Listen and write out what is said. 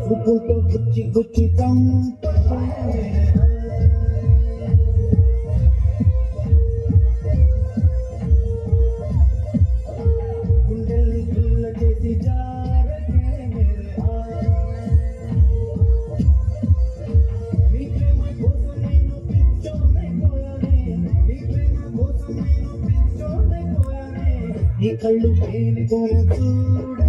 గుచ్చి గుచ్చి గుండెల్ని గుల్ల చేసి జారకే మీ ప్రేమ కోసం నేను పిచ్చోనైపోయానే మీ ప్రేమ కోసం నేను పిచ్చోనైపోయానే నీ కళ్ళు పేలిపోయ చూడ